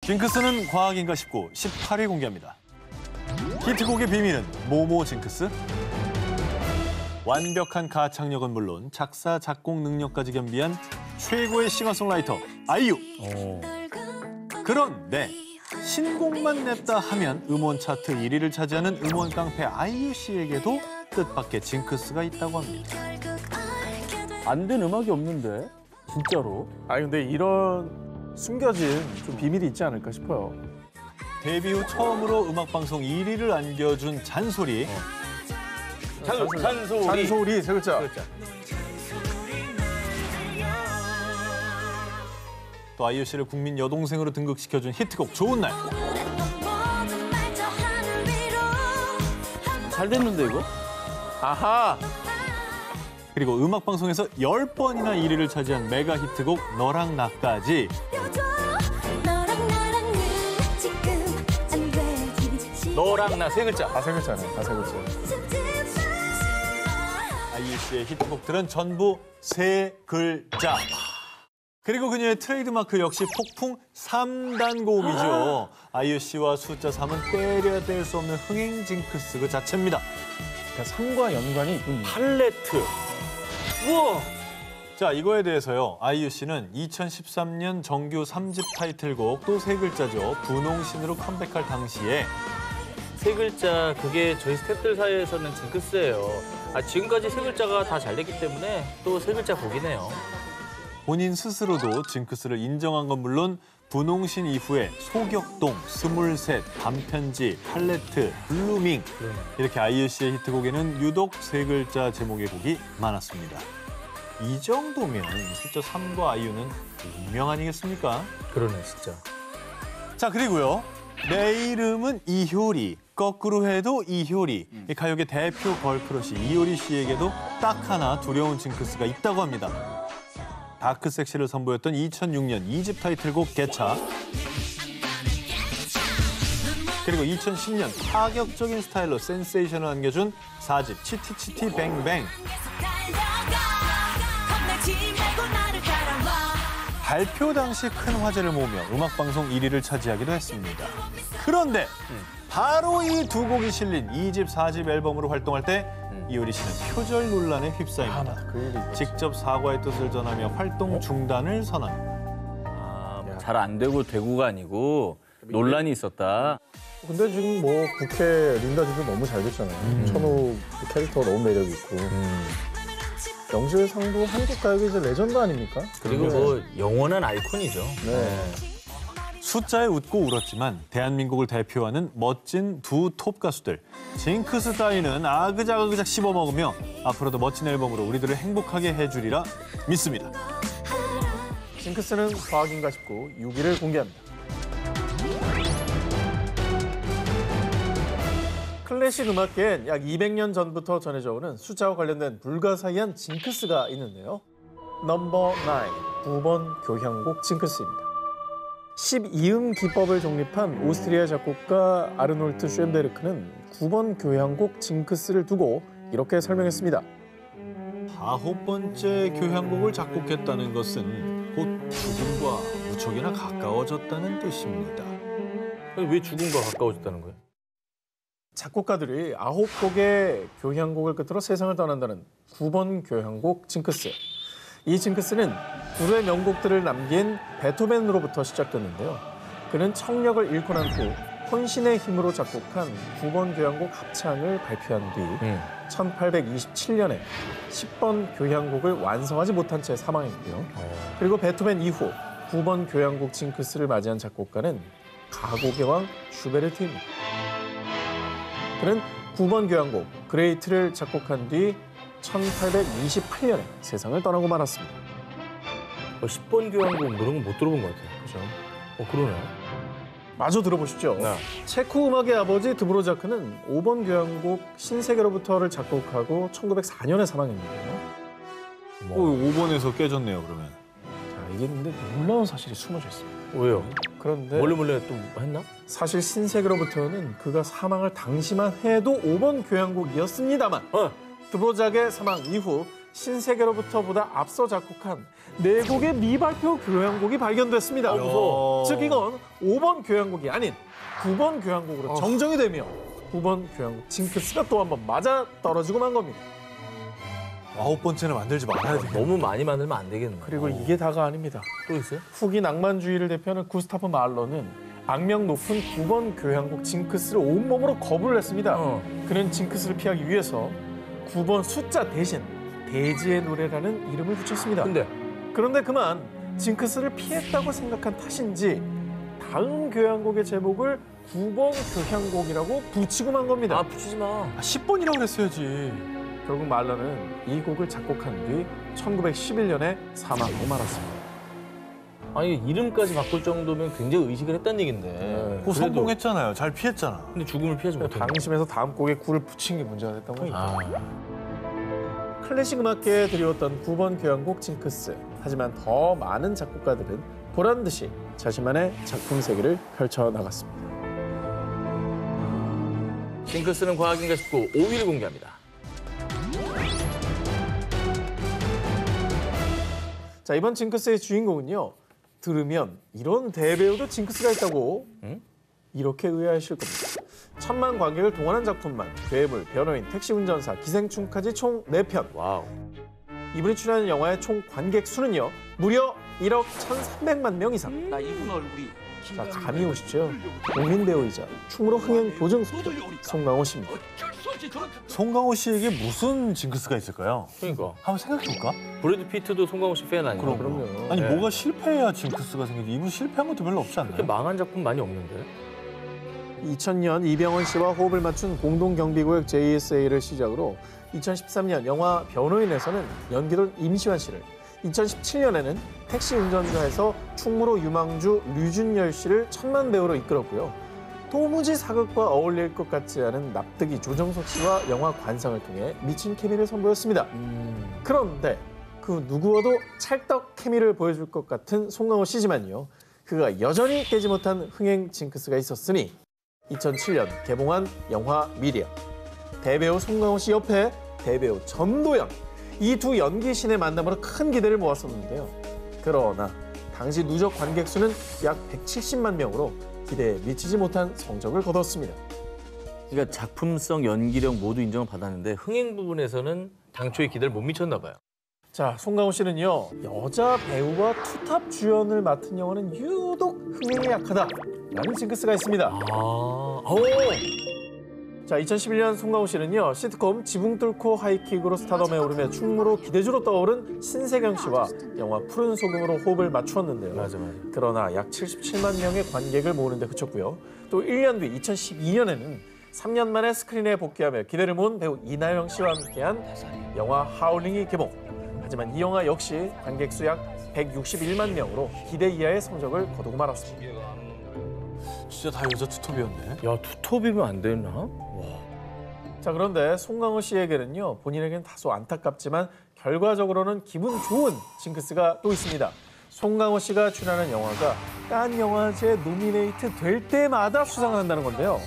징크스는 과학인가 싶고 18위 공개합니다. 히트곡의 비밀은 모모 징크스? 완벽한 가창력은 물론 작사, 작곡 능력까지 겸비한 최고의 싱어송라이터 아이유. 그런데 신곡만 냈다 하면 음원 차트 1위를 차지하는 음원 깡패 아이유 씨에게도 뜻밖의 징크스가 있다고 합니다. 안 된 음악이 없는데 진짜로? 아니 근데 이런 숨겨진 좀 비밀이 있지 않을까 싶어요. 데뷔 후 처음으로 음악방송 1위를 안겨준 잔소리. 잔소리 세 글자. 또 아이유 씨를 국민 여동생으로 등극시켜준 히트곡 좋은 날. 잘 됐는데 이거? 아하. 그리고 음악방송에서 10번이나 1위를 차지한 메가 히트곡 너랑 나까지. 너랑 나 세 글자. 다 세 글자네. 다 세 글자. 아이유 씨의 히트곡들은 전부 세 글자. 그리고 그녀의 트레이드마크 역시 폭풍 3단 고음이죠. 아이유 씨와 숫자 3은 때려야 뗄 수 없는 흥행 징크스 그 자체입니다. 그러니까 3과 연관이 있군요. 팔레트. 우와. 자, 이거에 대해서요. 아이유 씨는 2013년 정규 3집 타이틀곡 또 세 글자죠. 분홍신으로 컴백할 당시에 세 글자, 그게 저희 스태프들 사이에서는 징크스예요. 지금까지 세 글자가 다 잘 됐기 때문에 또 세 글자 곡이네요. 본인 스스로도 징크스를 인정한 건 물론 분홍신 이후에 소격동, 스물셋, 밤편지, 팔레트, 블루밍 이렇게 아이유 씨의 히트곡에는 유독 세 글자 제목의 곡이 많았습니다. 이 정도면 숫자 3과 아이유는 운명 아니겠습니까? 그러네, 진짜. 자, 그리고요. 내 이름은 이효리, 거꾸로 해도 이효리. 이 가요계 대표 걸크러쉬 이효리 씨에게도 딱 하나 두려운 징크스가 있다고 합니다. 다크 섹시를 선보였던 2006년 2집 타이틀곡 개차. 그리고 2010년 파격적인 스타일로 센세이션을 안겨준 4집 치티치티 뱅뱅. 발표 당시 큰 화제를 모으며 음악방송 1위를 차지하기도 했습니다. 그런데 바로 이 두 곡이 실린 2집, 4집 앨범으로 활동할 때 이효리 씨는 표절 논란에 휩싸입니다. 직접 사과의 뜻을 전하며 활동 중단을 선언합니다. 잘 안 되고 되고가 아니고 논란이 있었다. 근데 지금 뭐 부캐 린다지도 너무 잘 됐잖아요. 천호 캐릭터가 너무 매력 있고. 영실상도 한국 가요계 이제 레전드 아닙니까? 그리고 뭐 영원한 아이콘이죠. 네. 숫자에 웃고 울었지만 대한민국을 대표하는 멋진 두 톱 가수들. 징크스 따위는 아그작아그작 씹어먹으며 앞으로도 멋진 앨범으로 우리들을 행복하게 해주리라 믿습니다. 징크스는 과학인가 싶고 6위를 공개합니다. 클래식 음악계엔 약 200년 전부터 전해져 오는 숫자와 관련된 불가사의한 징크스가 있는데요. 넘버 9, 9번 교향곡 징크스입니다. 12음 기법을 정립한 오스트리아 작곡가 아르놀트 쉔베르크는 9번 교향곡 징크스를 두고 이렇게 설명했습니다. 9번째 교향곡을 작곡했다는 것은 곧 죽음과 무척이나 가까워졌다는 뜻입니다. 왜 죽음과 가까워졌다는 거예요? 작곡가들이 9곡의 교향곡을 끝으로 세상을 떠난다는 9번 교향곡 징크스. 이 징크스는 불후의 명곡들을 남긴 베토벤으로부터 시작됐는데요. 그는 청력을 잃고 난 후 혼신의 힘으로 작곡한 9번 교향곡 합창을 발표한 뒤 1827년에 10번 교향곡을 완성하지 못한 채 사망했고요. 그리고 베토벤 이후 9번 교향곡 징크스를 맞이한 작곡가는 가곡의 왕 슈베르트입니다. 그는 9번 교향곡 그레이트를 작곡한 뒤 1828년에 세상을 떠나고 말았습니다. 10번 교향곡 이런 건 못 들어본 것 같아요. 그죠? 그러네. 마저 들어보시죠. 네. 체코 음악의 아버지 드보로자크는 5번 교향곡 신세계로부터를 작곡하고 1904년에 사망했는데요. 5번에서 깨졌네요, 그러면. 자, 이게 근데 놀라운 사실이 숨어져 있습니다. 왜요? 그런데 몰래 또 했나? 사실 신세계로부터는 그가 사망을 당시만 해도 5번 교향곡이었습니다만 드보로작의 사망 이후 신세계로부터 보다 앞서 작곡한 4곡의 미발표 교향곡이 발견됐습니다. 무서워. 즉 이건 5번 교향곡이 아닌 9번 교향곡으로 정정이 되며 9번 교향곡 징크스가 또 한 번 맞아 떨어지고 만 겁니다. 9번째는 만들지 말아야 돼. 너무 많이 만들면 안 되겠네. 그리고 이게 다가 아닙니다. 또 있어요? 후기 낭만주의를 대표하는 구스타프 mahler는 악명 높은 9번 교향곡 징크스를 온몸으로 거부를 했습니다. 그는 징크스를 피하기 위해서 9번 숫자 대신 대지의 노래라는 이름을 붙였습니다. 그런데 그만 징크스를 피했다고 생각한 탓인지 다음 교향곡의 제목을 9번 교향곡이라고 붙이고 만 겁니다. 아, 붙이지 마. 10번이라고 그랬어야지. 결국 말러는 이 곡을 작곡한 뒤 1911년에 사망하고 말았습니다. 아니, 이름까지 바꿀 정도면 굉장히 의식을 했다는 얘긴데. 그거 성공했잖아요. 잘 피했잖아. 근데 죽음을 피하지 못했네. 방심해서 다음 곡에 구를 붙인 게 문제가 됐던 거죠. 아, 클래식 음악계에 드리웠던 9번 교향곡 징크스. 하지만 더 많은 작곡가들은 보란 듯이 자신만의 작품 세계를 펼쳐나갔습니다. 징크스는 과학인가 싶고 5위를 공개합니다. 자, 이번 징크스의 주인공은요. 들으면 이런 대배우도 징크스가 있다고 이렇게 의아하실 겁니다. 천만 관객을 동원한 작품만 괴물, 변호인, 택시 운전사, 기생충까지 총 4편. 와우. 이분이 출연한 영화의 총 관객 수는요. 무려 1억 1,300만 명 이상. 나 이분 얼굴이 자, 감이 오시죠? 국민 배우이자 충무로 흥행 보증 소장 송강호 씨입니다. 송강호 씨에게 무슨 징크스가 있을까요? 그러니까. 한번 생각해볼까? 브래드 피트도 송강호 씨 팬 아니에요? 그럼요. 아니 네. 뭐가 실패해야 징크스가 생기지? 이분 실패한 것도 별로 없지 않나요? 그렇게 망한 작품 많이 없는데? 2000년 이병헌 씨와 호흡을 맞춘 공동경비구역 JSA를 시작으로 2013년 영화 변호인에서는 연기돈 임시완 씨를, 2017년에는 택시 운전자에서 충무로 유망주 류준열 씨를 천만 배우로 이끌었고요. 도무지 사극과 어울릴 것 같지 않은 납득이 조정석 씨와 영화 관상을 통해 미친 케미를 선보였습니다. 그런데 그 누구와도 찰떡 케미를 보여줄 것 같은 송강호 씨지만요. 그가 여전히 깨지 못한 흥행 징크스가 있었으니 2007년 개봉한 영화 미리야. 대배우 송강호 씨 옆에 대배우 전도연. 이 두 연기신의 만남으로 큰 기대를 모았었는데요. 그러나 당시 누적 관객 수는 약 170만 명으로 기대에 미치지 못한 성적을 거뒀습니다. 그러니까 작품성, 연기력 모두 인정을 받았는데 흥행 부분에서는 당초에 기대를 못 미쳤나 봐요. 자, 송강호 씨는요. 여자 배우와 투탑 주연을 맡은 영화는 유독 흥행에 약하다라는 징크스가 있습니다. 자, 2011년 송강호 씨는요. 시트콤 지붕 뚫고 하이킥으로 스타덤에 오르며 충무로 기대주로 떠오른 신세경 씨와 영화 푸른 소금으로 호흡을 맞추었는데요. 맞아. 그러나 약 77만 명의 관객을 모으는 데 그쳤고요. 또 1년 뒤 2012년에는 3년 만에 스크린에 복귀하며 기대를 모은 배우 이나영 씨와 함께한 영화 하울링이 개봉. 하지만 이 영화 역시 관객 수 약 161만 명으로 기대 이하의 성적을 거두고 말았습니다. 진짜 다 여자 투톱이었네. 야, 투톱이면 안 되나? 자, 그런데 송강호 씨에게는요. 본인에게는 다소 안타깝지만 결과적으로는 기분 좋은 징크스가 또 있습니다. 송강호 씨가 출연하는 영화가 칸 영화제에 노미네이트 될 때마다 수상을 한다는 건데요.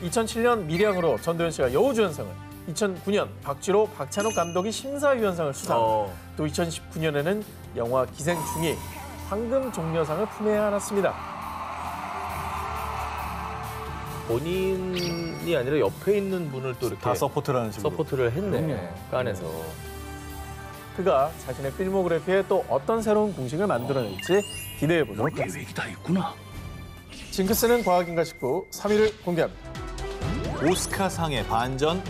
2007년 미량으로 전도연 씨가 여우주연상을, 2009년 박지로, 박찬욱 감독이 심사위원상을 수상, 또 2019년에는 영화 기생충이 황금종려상을 품에 안았습니다. 본인이 아니라 옆에 있는 분을 또 이렇게 다 서포트라는 식으로. 서포트를 했네. 깐에서. 그가 자신의 필모그래피에 또 어떤 새로운 공식을 만들어낼지 기대해보도록 하겠습니다. 계획이 다 있구나. 징크스는 과학인가 싶고 3위를 공개합니다. 오스카상의 반전.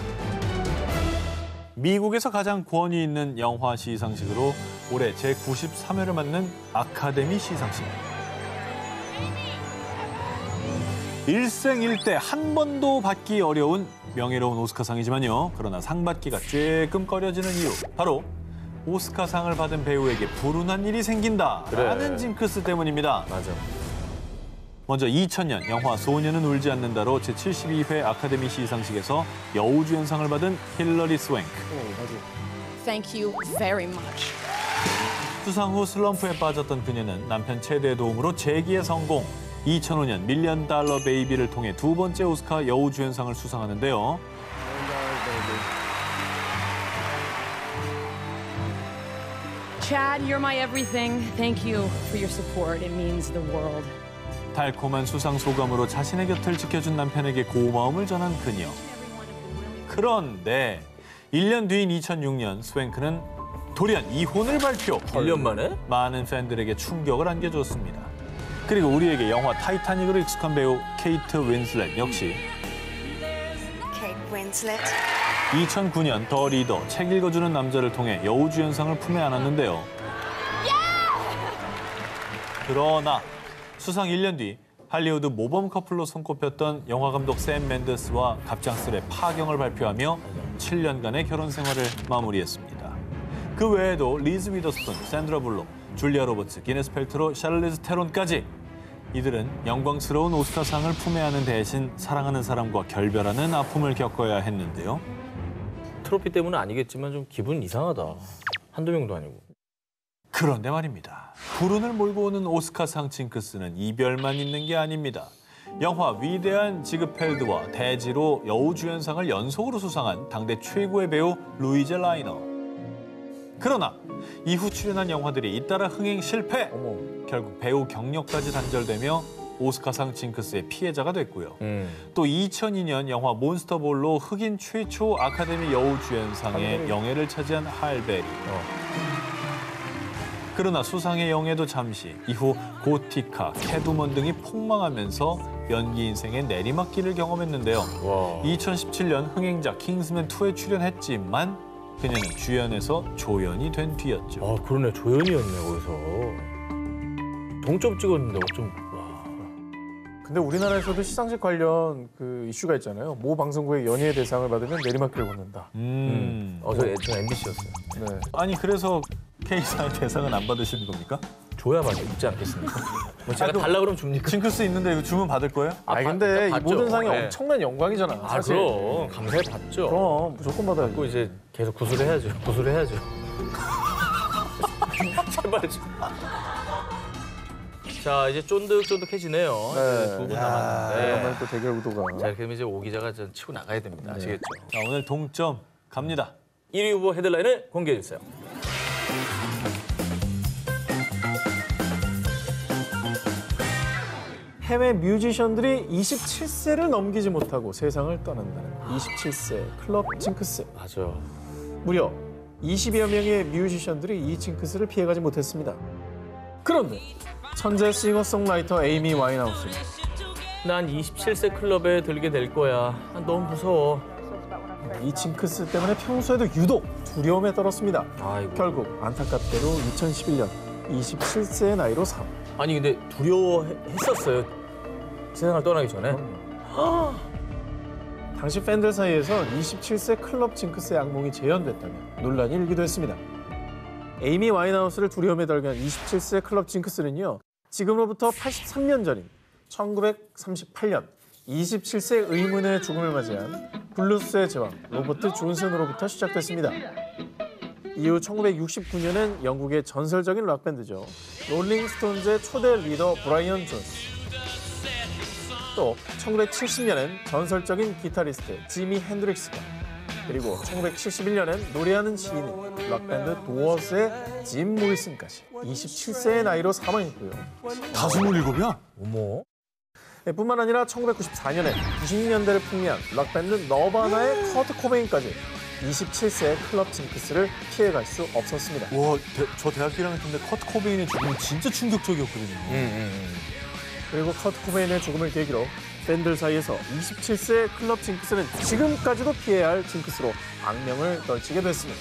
미국에서 가장 권위 있는 영화 시상식으로 올해 제93회를 맞는 아카데미 시상식. 일생일대 한 번도 받기 어려운 명예로운 오스카상이지만요. 그러나 상 받기가 쬐끔 꺼려지는 이유. 바로 오스카상을 받은 배우에게 불운한 일이 생긴다라는 그래. 징크스 때문입니다. 맞아. 먼저 2000년 영화 소녀는 울지 않는다로 제72회 아카데미 시상식에서 여우주연상을 받은 힐러리 스웽크. Thank you very much. 수상 후 슬럼프에 빠졌던 그녀는 남편 최대의 도움으로 재기에 성공. 2005년 밀리언 달러 베이비를 통해 두 번째 오스카 여우주연상을 수상하는데요. Chad, you're my everything. Thank you for your support. It means the world. 달콤한 수상 소감으로 자신의 곁을 지켜준 남편에게 고마움을 전한 그녀. 그런데 1년 뒤인 2006년 스웸크는 돌연 이혼을 발표. 1년 만에? 많은 팬들에게 충격을 안겨줬습니다. 그리고 우리에게 영화 타이타닉으로 익숙한 배우 케이트 윈슬렛 역시 Kate Winslet. 2009년 더 리더 책 읽어주는 남자를 통해 여우주연상을 품에 안았는데요. 그러나 수상 1년 뒤 할리우드 모범 커플로 손꼽혔던 영화감독 샘 맨데스와 갑작스레 파경을 발표하며 7년간의 결혼 생활을 마무리했습니다. 그 외에도 리즈 위더스푼, 샌드라 블록, 줄리아 로버츠, 기네스 펠트로, 샤를리즈 테론까지 이들은 영광스러운 오스카상을 품에 안은 대신 사랑하는 사람과 결별하는 아픔을 겪어야 했는데요. 트로피 때문은 아니겠지만 좀 기분 이상하다. 한두 명도 아니고. 그런데 말입니다. 불운을 몰고 오는 오스카상 징크스는 이별만 있는 게 아닙니다. 영화 위대한 지그펠드와 대지로 여우주연상을 연속으로 수상한 당대 최고의 배우 루이제 라이너. 그러나 이후 출연한 영화들이 잇따라 흥행 실패. 결국 배우 경력까지 단절되며 오스카상 징크스의 피해자가 됐고요. 또 2002년 영화 몬스터볼로 흑인 최초 아카데미 여우주연상의 영예를 차지한 할베리. 그러나 수상의 영예도 잠시, 이후 고티카, 캐두먼 등이 폭망하면서 연기 인생의 내리막길을 경험했는데요. 와. 2017년 흥행작 킹스맨2에 출연했지만 그녀는 주연에서 조연이 된 뒤였죠. 아, 그러네. 조연이었네, 거기서. 동점 찍었는데 어쩜... 와. 근데 우리나라에서도 시상식 관련 그 이슈가 있잖아요. 모 방송국의 연예 대상을 받으면 내리막길을 걷는다. 저 MBC였어요. 네. 아니 그래서 K상 대상은 안 받으시는 겁니까? 줘야만 있지 않겠습니까? 뭐 제가 아, 그럼- 달라 그러면 줍니까? 징크스 있는데 이거 주문 받을 거예요? 아니 근데 이 받죠. 모든 상이 네. 엄청난 영광이잖아. 아, 사실. 그럼. 감사히 받죠. 그럼 무조건 받아야지. 받고 이제 계속 구술을 해야죠. 구술을 해야죠. 제발 좀. 자, 이제 쫀득쫀득해지네요. 네. 두 분 오랜만에 남았는데. 또 대결 구도가. 자, 그럼 이제 오 기자가 좀 치고 나가야 됩니다. 아시겠죠? 자, 오늘 동점 갑니다. 1위 후보 헤드라인을 공개해 주세요. 해외 뮤지션들이 27세를 넘기지 못하고 세상을 떠난다는 27세 클럽 징크스. 맞아. 무려 20여 명의 뮤지션들이 이 징크스를 피해가지 못했습니다. 그런데 천재 싱어송라이터 에이미 와인하우스는 난 27세 클럽에 들게 될 거야. 너무 무서워. 이 징크스 때문에 평소에도 유독 두려움에 떨었습니다. 아이고. 결국 안타깝게도 2011년 27세의 나이로 사망. 아니 근데 두려워했었어요. 세상을 떠나기 전에. 당시 팬들 사이에서 27세 클럽 징크스의 악몽이 재현됐다며 논란이 일기도 했습니다. 에이미 와인하우스를 두려움에 떨게 한 27세 클럽 징크스는요. 지금으로부터 83년 전인 1938년 27세 의문의 죽음을 맞이한 블루스의 제왕 로버트 존슨으로부터 시작됐습니다. 이후 1969년엔 영국의 전설적인 락밴드죠. 롤링스톤즈의 초대 리더 브라이언 존스. 또 1970년엔 전설적인 기타리스트 지미 핸드릭스가, 그리고 1971년엔 노래하는 시인 락밴드 도어스의 짐 모리슨까지 27세의 나이로 사망했고요. 다 27이야? 어머. 뿐만 아니라 1994년에 90년대를 풍미한 락밴드 너바나의 커트 코베인까지 27세의 클럽 징크스를 피해갈 수 없었습니다. 와, 저 대학교 1학년 때인데 커트 코베인의 죽음은 진짜 충격적이었거든요. 그리고 커트 코베인의 죽음을 계기로 팬들 사이에서 27세 클럽 징크스는 지금까지도 피해야 할 징크스로 악명을 떨치게 됐습니다.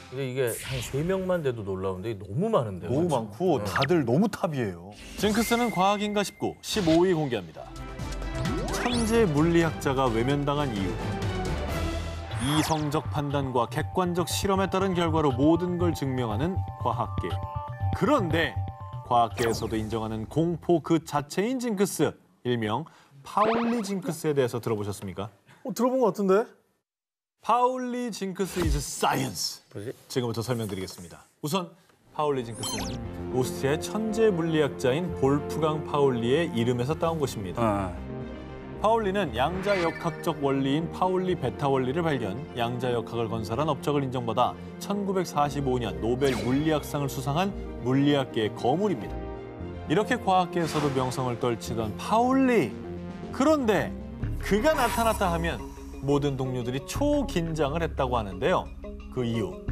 근데 이게 한 3명만 돼도 놀라운데 너무 많은데요. 너무 많고 다들 너무 탑이에요. 징크스는 과학인가 싶고 15위 공개합니다. 천재 물리학자가 외면당한 이유. 이성적 판단과 객관적 실험에 따른 결과로 모든 걸 증명하는 과학계. 그런데 과학계에서도 인정하는 공포 그 자체인 징크스, 일명 파울리 징크스에 대해서 들어보셨습니까? 들어본 것 같은데? 파울리 징크스 is science. 뭐지? 지금부터 설명드리겠습니다. 우선 파울리 징크스는 오스트리아의 천재 물리학자인 볼프강 파울리의 이름에서 따온 것입니다. 파울리는 양자역학적 원리인 파울리 베타 원리를 발견, 양자역학을 건설한 업적을 인정받아 1945년 노벨 물리학상을 수상한 물리학계의 거물입니다. 이렇게 과학계에서도 명성을 떨치던 파울리. 그런데 그가 나타났다 하면 모든 동료들이 초긴장을 했다고 하는데요. 그 이유,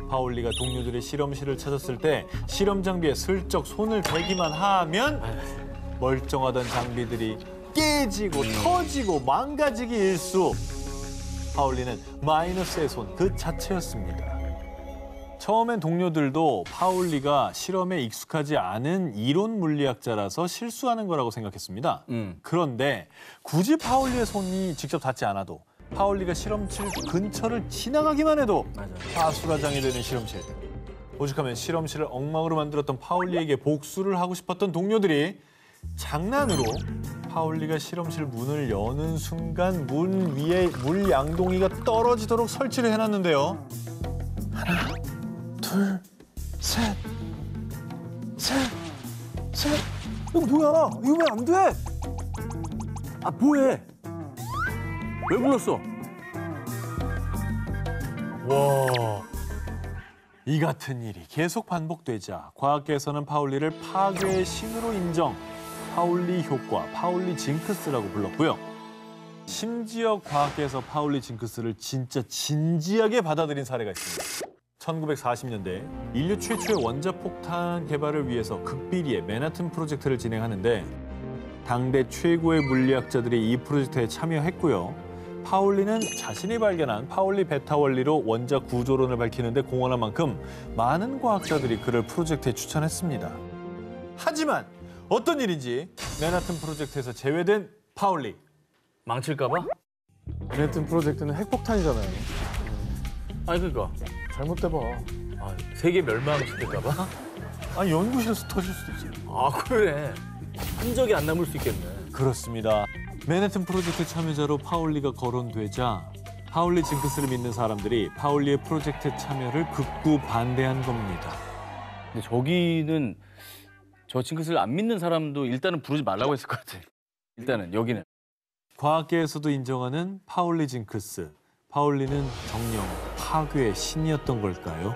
파울리가 동료들의 실험실을 찾았을 때 실험 장비에 슬쩍 손을 대기만 하면 멀쩡하던 장비들이 깨지고 터지고 망가지기 일쑤. 파울리는 마이너스의 손 그 자체였습니다. 처음엔 동료들도 파울리가 실험에 익숙하지 않은 이론 물리학자라서 실수하는 거라고 생각했습니다. 그런데 굳이 파울리의 손이 직접 닿지 않아도 파울리가 실험실 근처를 지나가기만 해도 파수라장이 되는 실험실. 오죽하면 실험실을 엉망으로 만들었던 파울리에게 복수를 하고 싶었던 동료들이 장난으로 파울리가 실험실 문을 여는 순간 문 위에 물 양동이가 떨어지도록 설치를 해놨는데요. 하나, 둘, 셋. 이거 뭐야? 이거 왜 안 돼? 아, 뭐해? 왜 불렀어? 와, 이 같은 일이 계속 반복되자 과학계에서는 파울리를 파괴의 신으로 인정, 파울리 효과, 파울리 징크스라고 불렀고요. 심지어 과학계에서 파울리 징크스를 진짜 진지하게 받아들인 사례가 있습니다. 1940년대 인류 최초의 원자폭탄 개발을 위해서 극비리의 맨하튼 프로젝트를 진행하는데 당대 최고의 물리학자들이 이 프로젝트에 참여했고요. 파울리는 자신이 발견한 파울리 베타 원리로 원자 구조론을 밝히는 데 공헌한 만큼 많은 과학자들이 그를 프로젝트에 추천했습니다. 하지만 어떤 일인지 맨하튼 프로젝트에서 제외된 파울리. 망칠까 봐? 맨하튼 프로젝트는 핵폭탄이잖아요. 아니 그러니까 잘못돼봐. 세계 멸망시킬까 봐? 아니 연구실에서 터질 수도 있지. 아 그래. 흔적이 안 남을 수 있겠네. 그렇습니다. 맨해튼 프로젝트 참여자로 파울리가 거론되자 파울리 징크스를 믿는 사람들이 파울리의 프로젝트 참여를 극구 반대한 겁니다. 근데 저기는 저 징크스를 안 믿는 사람도 일단은 부르지 말라고 했을 것 같아. 일단은 여기는. 과학계에서도 인정하는 파울리 징크스. 파울리는 정녕 파괴의 신이었던 걸까요?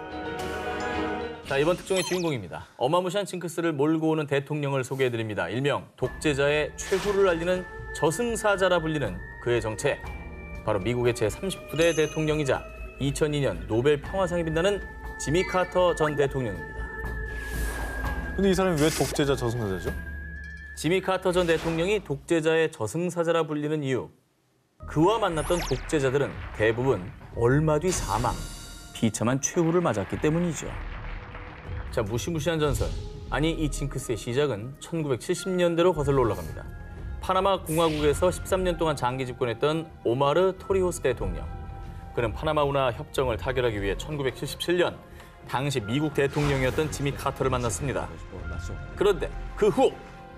자, 이번 특종의 주인공입니다. 어마무시한 징크스를 몰고 오는 대통령을 소개해드립니다. 일명 독재자의 최후를 알리는 저승사자라 불리는 그의 정체. 바로 미국의 제39대 대통령이자 2002년 노벨 평화상이 빛나는 지미 카터 전 대통령입니다. 근데 이 사람이 왜 독재자 저승사자죠? 지미 카터 전 대통령이 독재자의 저승사자라 불리는 이유. 그와 만났던 독재자들은 대부분 얼마 뒤 사망, 비참한 최후를 맞았기 때문이죠. 자, 무시무시한 전설. 아니, 이 징크스의 시작은 1970년대로 거슬러 올라갑니다. 파나마 공화국에서 13년 동안 장기 집권했던 오마르 토리호스 대통령. 그는 파나마 운하 협정을 타결하기 위해 1977년 당시 미국 대통령이었던 지미 카터를 만났습니다. 그런데 그 후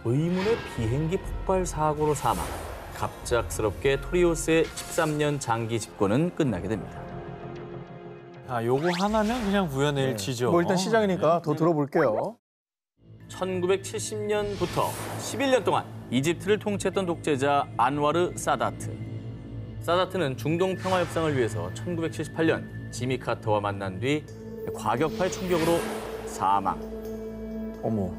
의문의 비행기 폭발 사고로 사망. 갑작스럽게 토리호스의 13년 장기 집권은 끝나게 됩니다. 요거 하나면 그냥 우연의 일치죠. 뭐 일단 시작이니까 더 들어볼게요. 1970년부터 11년 동안 이집트를 통치했던 독재자 안와르 사다트. 사다트는 중동 평화 협상을 위해서 1978년 지미 카터와 만난 뒤 과격파의 충격으로 사망. 어머.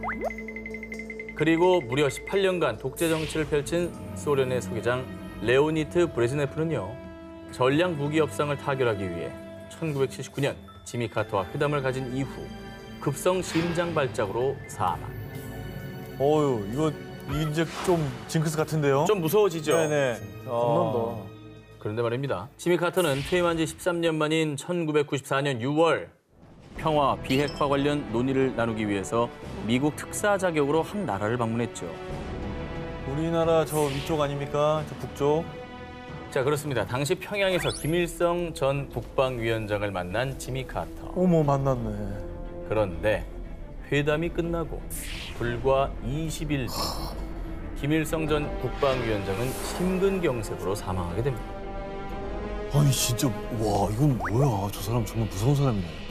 그리고 무려 18년간 독재 정치를 펼친 소련의 서기장 레오니트 브레즈네프는요. 전략 무기 협상을 타결하기 위해 1979년 지미 카터와 회담을 가진 이후 급성 심장 발작으로 사망. 어유, 이거 이제 좀 징크스 같은데요? 좀 무서워지죠? 네네. 겁난다. 그런데 말입니다. 지미 카터는 퇴임한 지 13년 만인 1994년 6월 평화, 비핵화 관련 논의를 나누기 위해서 미국 특사 자격으로 한 나라를 방문했죠. 우리나라 저 위쪽 아닙니까? 저 북쪽. 자, 그렇습니다. 당시 평양에서 김일성 전 국방위원장을 만난 지미 카터. 어머, 만났네. 그런데 회담이 끝나고 불과 20일 뒤 김일성 전 국방위원장은 심근경색으로 사망하게 됩니다. 아니 진짜 와 이건 뭐야? 저 사람 정말 무서운 사람이네.